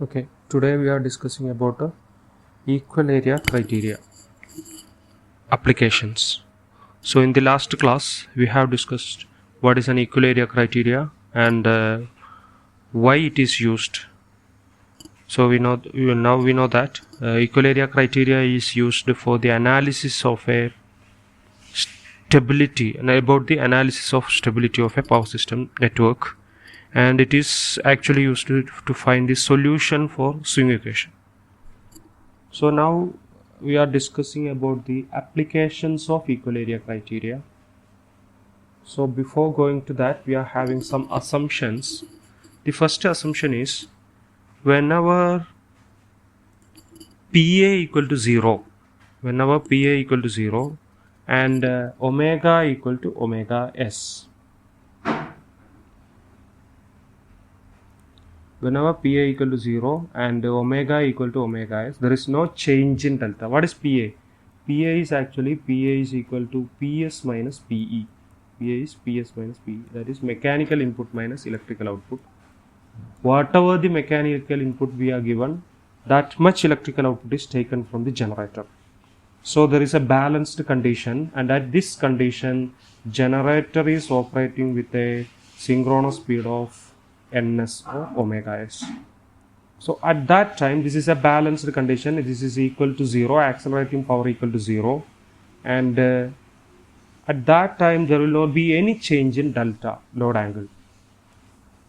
Okay, today we are discussing about equal area criteria applications. So in the last class we have discussed what is an equal area criteria and why it is used. So now we know that equal area criteria is used for the analysis of a stability and about the analysis of stability of a power system network, and it is actually used to find the solution for swing equation. So now we are discussing about the applications of equal area criteria. So before going to that, we are having some assumptions. The first assumption is whenever PA equal to 0, and omega equal to omega s. Whenever PA equal to 0 and omega equal to omega s, there is no change in delta. What is PA? PA is equal to PS minus PE. PA is PS minus PE. That is mechanical input minus electrical output. Whatever the mechanical input we are given, that much electrical output is taken from the generator. So there is a balanced condition, and at this condition, generator is operating with a synchronous speed of ns or omega s. So at that time, this is a balanced condition. This is equal to 0, accelerating power equal to 0, and at that time there will not be any change in delta load angle.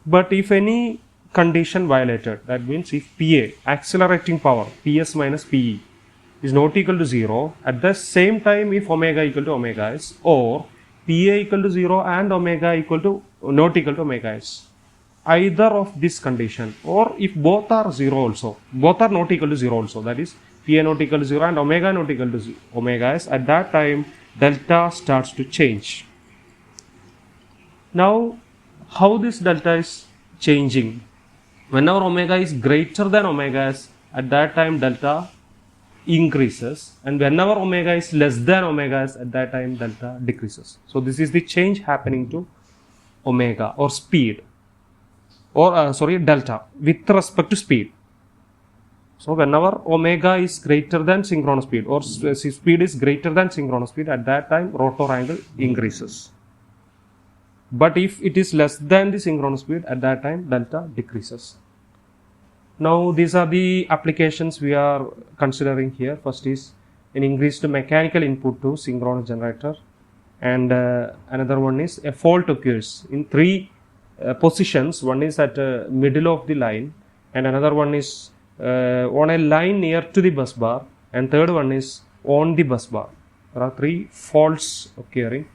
But if any condition violated, that means if PA, accelerating power, PS minus PE, is not equal to 0, at the same time if omega equal to omega s, or PA equal to 0 and omega equal to not equal to omega s, either of this condition, or if both are 0 also, both are not equal to 0 also, that is PA not equal to 0 and omega not equal to omega s, at that time delta starts to change. Now how this delta is changing? Whenever omega is greater than omega s, at that time delta increases, and whenever omega is less than omega s, at that time delta decreases. So this is the change happening to omega or speed, or delta with respect to speed. So whenever omega is greater than synchronous speed, or speed is greater than synchronous speed, at that time rotor angle increases. But if it is less than the synchronous speed, at that time delta decreases. Now these are the applications we are considering here. First is an increased mechanical input to synchronous generator, and another one is a fault occurs in three positions. One is at middle of the line, and another one is on a line near to the bus bar, and third one is on the bus bar. There are three faults occurring.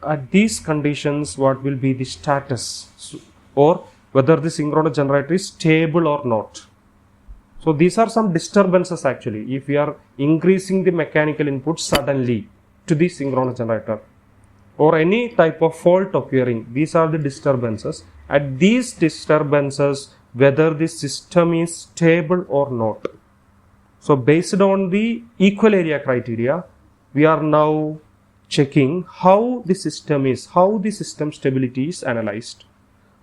At these conditions, what will be the status, or whether the synchronous generator is stable or not. So these are some disturbances actually, if we are increasing the mechanical input suddenly to the synchronous generator, or any type of fault occurring. These are the disturbances. At these disturbances, whether the system is stable or not. So based on the equal area criteria, we are now checking how the system stability is analyzed.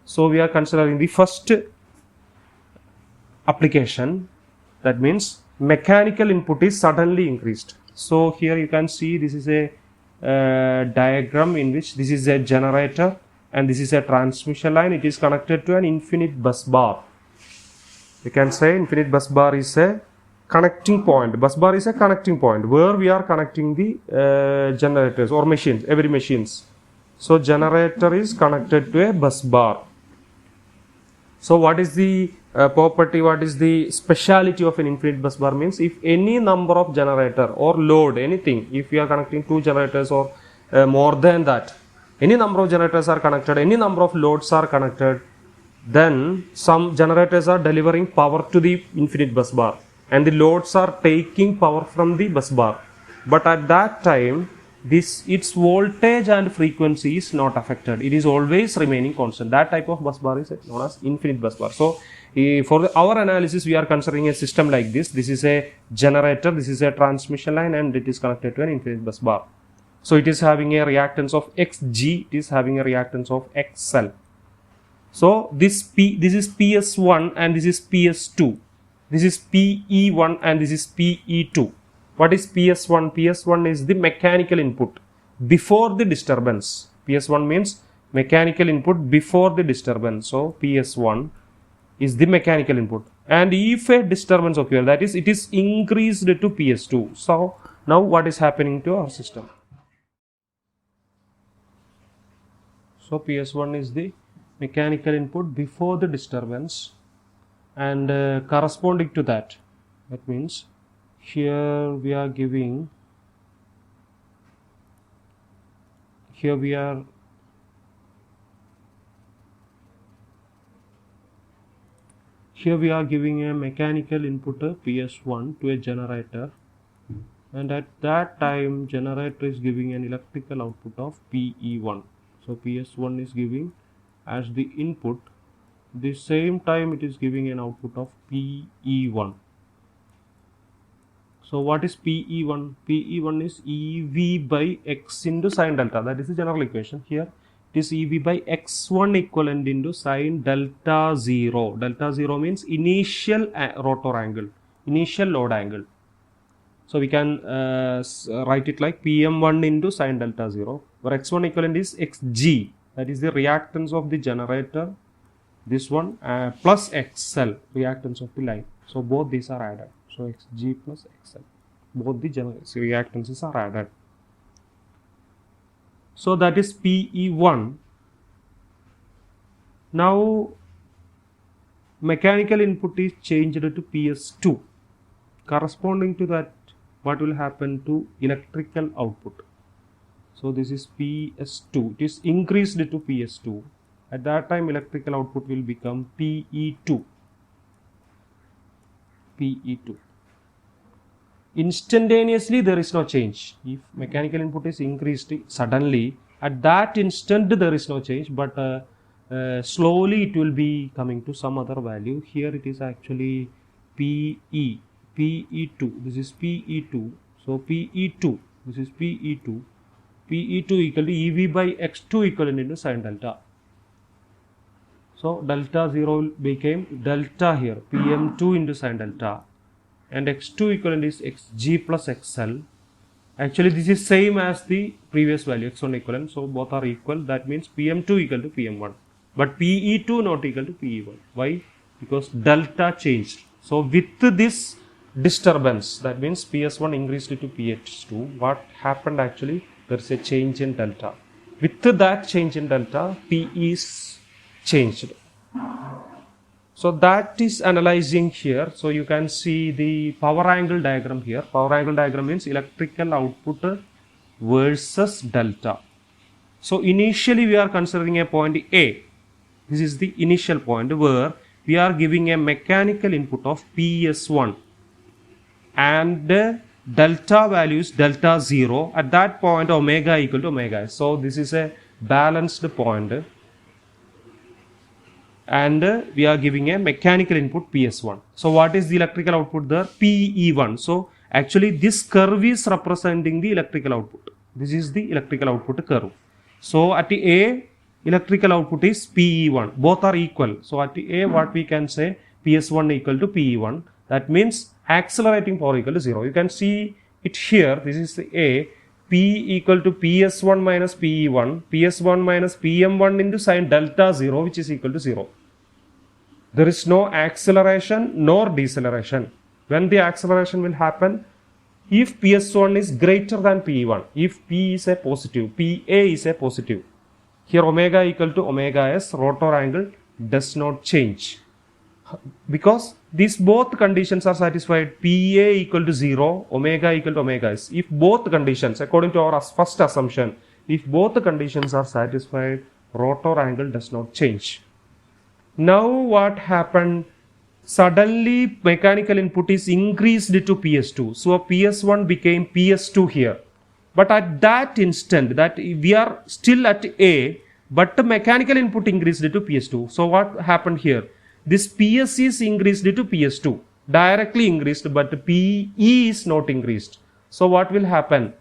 So we are considering the first application, that means mechanical input is suddenly increased. So here you can see this is a diagram in which this is a generator and this is a transmission line. It is connected to an infinite bus bar. You can say infinite bus bar is a connecting point. Bus bar is a connecting point where we are connecting the generators or machines, every machines. So generator is connected to a bus bar. So what is the property, what is the speciality of an infinite bus bar? Means if any number of generator or load, anything, if we are connecting 2 generators or more than that, any number of generators are connected, any number of loads are connected, then some generators are delivering power to the infinite bus bar and the loads are taking power from the bus bar. But at that time, its voltage and frequency is not affected. It is always remaining constant. That type of bus bar is known as infinite bus bar. So for our analysis, we are considering a system like this. This is a generator, this is a transmission line, and it is connected to an infinite bus bar. So it is having a reactance of Xg, it is having a reactance of XL. So this is PS1 and this is PS2. This is PE1 and this is PE2. What is PS1? PS1 is the mechanical input before the disturbance. PS1 means mechanical input before the disturbance. So PS1 is the mechanical input. And if a disturbance occurs, that is, it is increased to PS2. So now what is happening to our system? So PS1 is the mechanical input before the disturbance, and corresponding to that means here we are giving a mechanical input PS1 to a generator, and at that time generator is giving an electrical output of PE1. So PS1 is giving as the input, the same time it is giving an output of PE1. So what is PE1? PE1 is EV by X into sine delta. That is the general equation. Here it is EV by X1 equivalent into sine delta 0. Delta 0 means initial rotor angle, initial load angle. So we can write it like PM1 into sine delta 0, where X1 equivalent is XG, that is the reactance of the generator, this one, plus XL, reactance of the line. So both these are added. So XG plus XL, both the reactances are added. So that is PE1. Now mechanical input is changed to PS2. Corresponding to that, what will happen to electrical output? So this is PS2. It is increased to PS2. At that time electrical output will become PE2. PE2. Instantaneously there is no change. If mechanical input is increased suddenly, at that instant there is no change, but slowly it will be coming to some other value. Here it is actually PE2. This is PE2. So PE2. This is PE2. PE2 equal to EV by X2 equivalent into sine delta. So delta 0 became delta here, PM2 into sine delta, and X2 equivalent is Xg plus XL. Actually this is same as the previous value, X1 equivalent, so both are equal. That means PM2 equal to PM1, but PE2 not equal to PE1. Why? Because delta changed. So with this disturbance, that means PS1 increased to PS2, what happened actually? There is a change in delta. With that change in delta, PE is changed. So that is analyzing here. So you can see the power angle diagram here. Power angle diagram means electrical output versus delta. So initially we are considering a point A. This is the initial point where we are giving a mechanical input of PS1 and delta value is delta 0. At that point omega equal to omega S. So this is a balanced point, and we are giving a mechanical input PS1. So what is the electrical output there? PE1. So actually this curve is representing the electrical output. This is the electrical output curve. So at A, electrical output is PE1. Both are equal. So at A, what we can say, PS1 equal to PE1. That means accelerating power equal to 0. You can see it here. This is A. P equal to PS1 minus PE1. PS1 minus PM1 into sine delta 0, which is equal to 0. There is no acceleration nor deceleration. When the acceleration will happen? If PS1 is greater than PE1. If P is a positive, PA is a positive. Here omega equal to omega S, rotor angle does not change. Because these both conditions are satisfied, PA equal to 0, omega equal to omega S. If both conditions, according to our first assumption, if both the conditions are satisfied, rotor angle does not change. Now what happened? Suddenly mechanical input is increased to PS2. So PS1 became PS2 here. But at that instant, that we are still at A, but the mechanical input increased to PS2. So what happened here? This PS is increased to PS2, directly increased, but PE is not increased. So what will happen?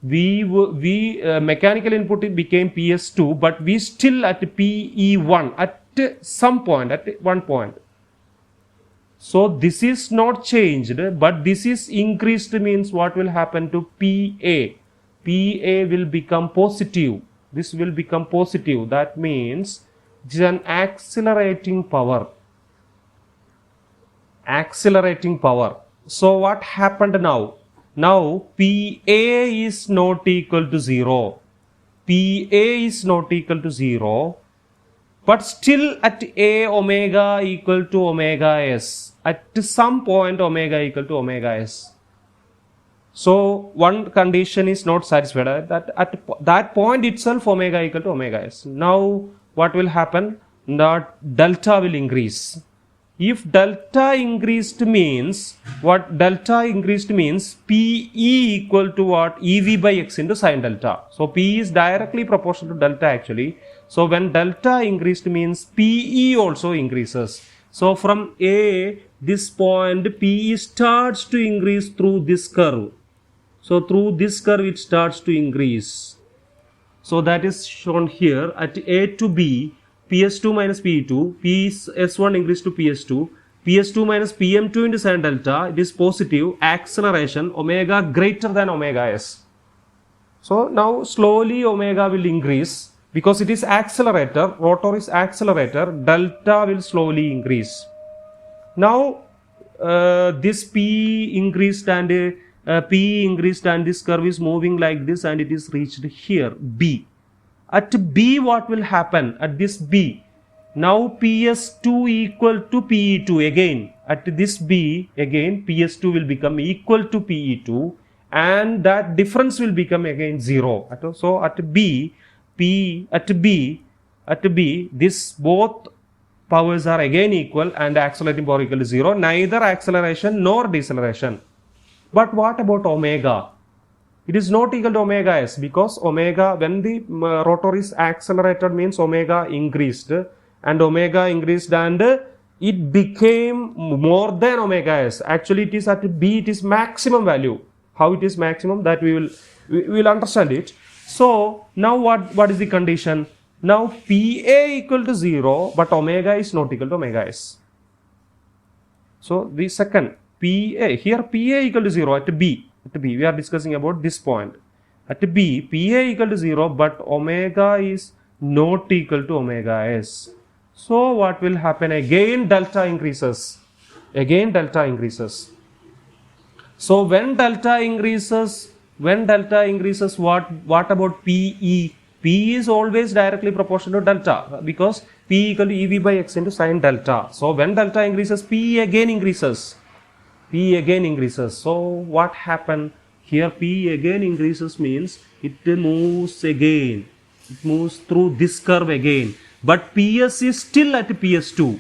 Mechanical input became PS2, but we still at PE1. At some point, at one point. So this is not changed, but this is increased, means what will happen to PA? PA will become positive. This will become positive. That means it is an accelerating power. Accelerating power. So what happened now? Now PA is not equal to 0. PA is not equal to 0. But still at A omega equal to omega s. At some point omega equal to omega s. So one condition is not satisfied. That at that point itself omega equal to omega s. Now what will happen? That delta will increase. If delta increased means, what delta increased means, PE equal to what? EV by x into sine delta. So P is directly proportional to delta actually. So when delta increased means PE also increases. So from A, this point PE starts to increase through this curve. So through this curve it starts to increase. So that is shown here at A to B, PS2 minus PE2, PS1 increase to PS2, PS2 minus PM2 into sine delta, it is positive, acceleration, omega greater than omega s. So now slowly omega will increase. Because it is accelerator, rotor is accelerator, delta will slowly increase. Now this P increased and P increased and this curve is moving like this and it is reached here, B. At B what will happen? At this B, now PS2 equal to PE2 again. At this B again PS2 will become equal to PE2 and that difference will become again 0. So at B, this both powers are again equal and accelerating power equal to 0, neither acceleration nor deceleration. But what about omega? It is not equal to omega s, because omega, when the rotor is accelerated means omega increased and it became more than omega s. Actually it is at B, it is maximum value. How it is maximum, that we will understand it. So now what is the condition? Now PA equal to 0, but omega is not equal to omega s. So the second PA, here PA equal to 0 at B. At B we are discussing about this point. At B, PA equal to 0, but omega is not equal to omega s. So what will happen? Again delta increases. Again delta increases. So when delta increases, what about PE? P is always directly proportional to delta because P equal to EV by x into sine delta. So when delta increases, P again increases. P again increases. So what happened? Here P again increases means it moves again. It moves through this curve again. But PS is still at PS2.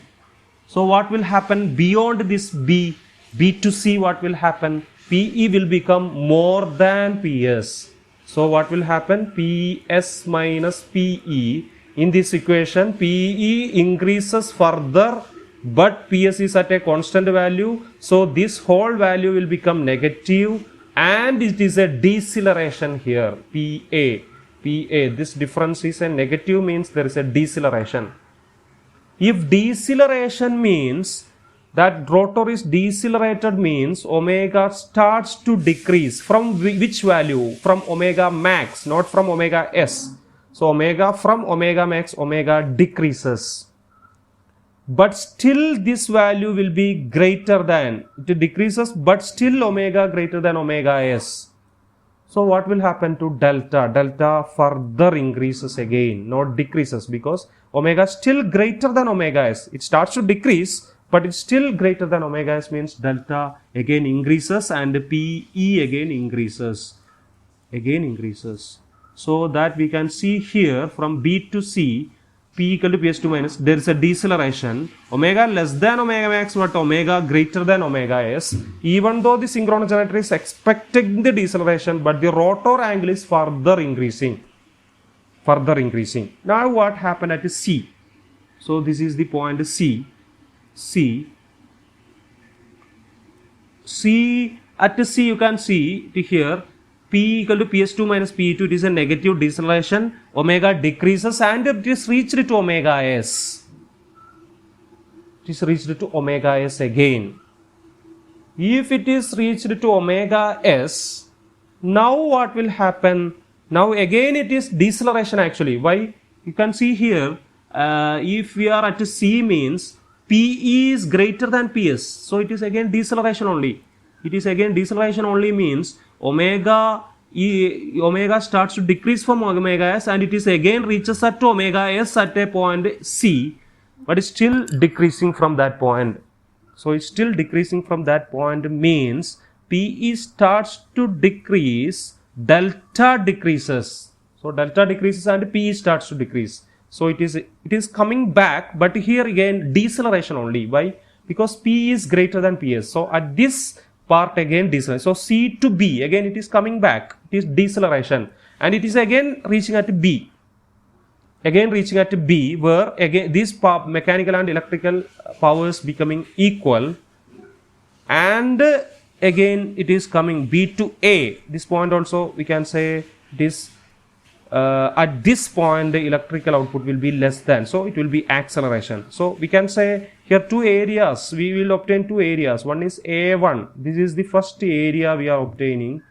So what will happen beyond this B to C? What will happen? PE will become more than PS. So what will happen? PS minus PE. In this equation, PE increases further, but PS is at a constant value. So this whole value will become negative and it is a deceleration here. PA. This difference is a negative, means there is a deceleration. If deceleration means that rotor is decelerated means omega starts to decrease. From which value? From omega max, not from omega s. So omega, from omega max, omega decreases. But still this value will be greater than, it decreases, but still omega greater than omega s. So what will happen to delta? Delta further increases again, not decreases, because omega still greater than omega s. It starts to decrease, but it's still greater than omega s, means delta again increases and PE again increases. So that we can see here from B to C, P equal to PS2 minus, there is a deceleration. Omega less than omega max, but omega greater than omega s. Even though the synchronous generator is expecting the deceleration, but the rotor angle is further increasing. Now what happened at C? So this is the point C. At C you can see here P equal to PS2 minus PE2, it is a negative deceleration, omega decreases and it is reached to omega s. it is reached to omega s again. If it is reached to omega s, now what will happen? Now again it is deceleration actually. Why? You can see here, if we are at c means Pe is greater than Ps. So it is again deceleration only. It is again deceleration only means omega starts to decrease from omega s and it is again reaches at omega s at a point c, but is still decreasing from that point. So it's still decreasing from that point means Pe starts to decrease, delta decreases. So delta decreases and Pe starts to decrease. So it is coming back, but here again deceleration only. Why? Because P is greater than Ps. So at this part again deceleration. So C to B again it is coming back. It is deceleration and it is again reaching at B. Again reaching at B where again these mechanical and electrical powers becoming equal, and again it is coming B to A. This point also we can say this. At this point the electrical output will be less than, so it will be acceleration. So we can say here two areas, we will obtain two areas. One is A1, this is the first area we are obtaining,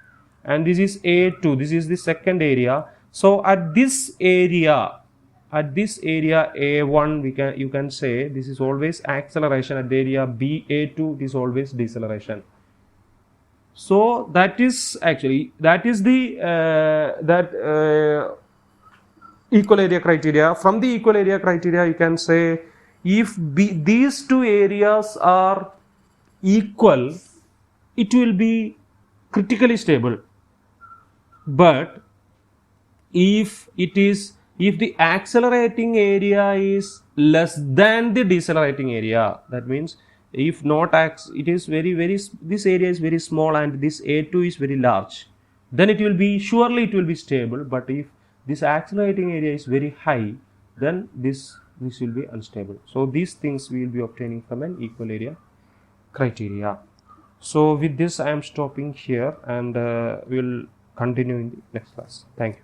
and this is A2, this is the second area. So at this area A1 you can say this is always acceleration. At the area A2 it is always deceleration. So that is the equal area criteria. From the equal area criteria you can say if these two areas are equal, it will be critically stable. But if the accelerating area is less than the decelerating area, that means if not it is this area is very small and this A2 is very large, then it will be stable. But if this accelerating area is very high, then this will be unstable. So these things we will be obtaining from an equal area criteria. So with this I am stopping here, and we will continue in the next class. Thank you.